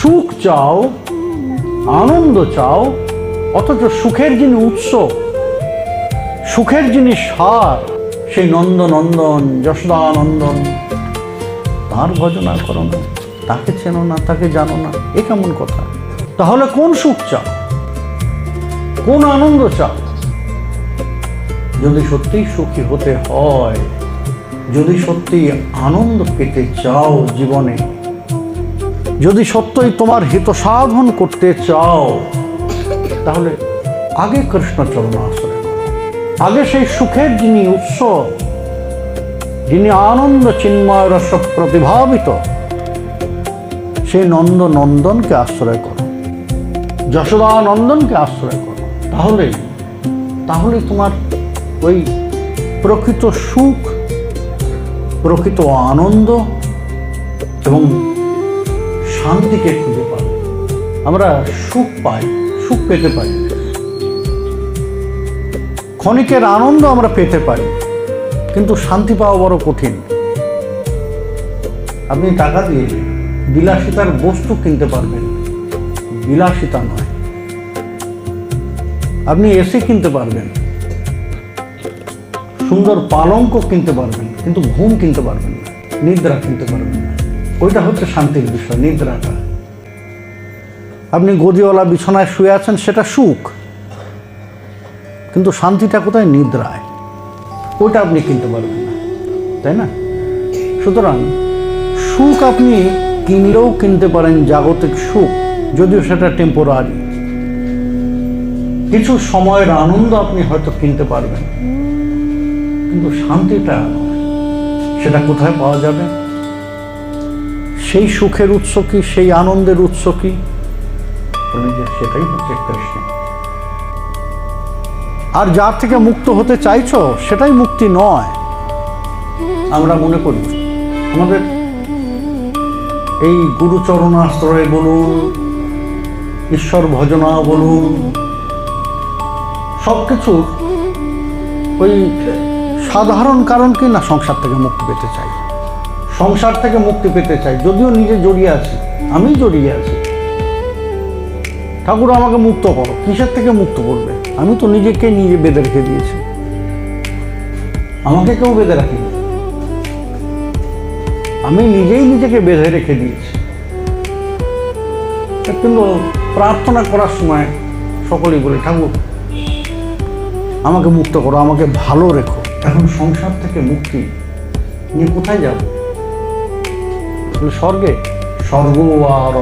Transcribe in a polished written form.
সুখ চাও, আনন্দ চাও, অথচ সুখের যিনি উৎস, সুখের যিনি সার, সেই নন্দনন্দন যশোদানন্দন, তার ভজনা করো না, তাকে চেনো না, তাকে জানো না, এ কেমন কথা? তাহলে কোন সুখ চাও, কোন আনন্দ চাও? যদি সত্যিই সুখী হতে হয়, যদি সত্যি আনন্দ পেতে চাও জীবনে, যদি সত্যই তোমার হিত সাধন করতে চাও, তাহলে আগে কৃষ্ণ চরণ আশ্রয় করো। আগে সেই সুখের যিনি উৎস, যিনি আনন্দ চিন্ময় রস প্রতিভাবিত, সেই নন্দনন্দনকে আশ্রয় করো, যশোদানন্দনকে আশ্রয় করো। তাহলে তোমার ওই প্রকৃত সুখ, প্রকৃত আনন্দ এবং শান্তিকে খুঁজে পাবে। আমরা সুখ পাই, সুখ পেতে পারি, ক্ষণিকের আনন্দ আমরা পেতে পারি, কিন্তু শান্তি পাওয়া বড় কঠিন। আপনি টাকা দিয়ে বিলাসিতার বস্তু কিনতে পারবেন, বিলাসিতা নয়। আপনি এসি কিনতে পারবেন, সুন্দর পালঙ্ক কিনতে পারবেন, কিন্তু ঘুম কিনতে পারবেন না, নিদ্রা কিনতে পারবেন না। ওইটা হচ্ছে শান্তির বিষয়, নিদ্রাটা। আপনি গদিওয়ালা বিছানায় শুয়ে আছেন, সেটা সুখ, কিন্তু শান্তিটা কোথায়? নিদ্রায়। ওইটা আপনি কিনতে পারবেন না, তাই না? সুতরাং সুখ আপনি কিনলেও কিনতে পারেন, জাগতিক সুখ, যদিও সেটা টেম্পোরারি। কিছু সময়ের আনন্দ আপনি হয়তো কিনতে পারবেন, কিন্তু শান্তিটা সেটা কোথায় পাওয়া যাবে? সেই সুখের উৎস কি, সেই আনন্দের উৎস কি? যে সেটাই হচ্ছে কৃষ্ণ। আর যার থেকে মুক্ত হতে চাইছো, সেটাই মুক্তি নয়। আমরা মনে করি আমাদের এই গুরুচরণাশ্রয় বলুন, ঈশ্বর ভজনা বলুন, সবকিছু ওই সাধারণ কারণ কি না, সংসার থেকে মুক্তি পেতে চাই, সংসার থেকে মুক্তি পেতে চাই। যদিও নিজে জড়িয়ে আছি, আমি জড়িয়ে আছি, ঠাকুর আমাকে মুক্ত করো। কিসের থেকে মুক্ত করবে? আমি তো নিজেকে নিজে বেঁধে রেখে দিয়েছি, আমাকে কেউ বেঁধে রাখিনি, আমি নিজেই নিজেকে বেঁধে রেখে দিয়েছি। কিন্তু প্রার্থনা করার সময় সকলেই বলে, ঠাকুর আমাকে মুক্ত করো, আমাকে ভালো রেখো। এখন সংসার থেকে মুক্তি নিয়ে কোথায় যাব? স্বর্গে? স্বর্গ আর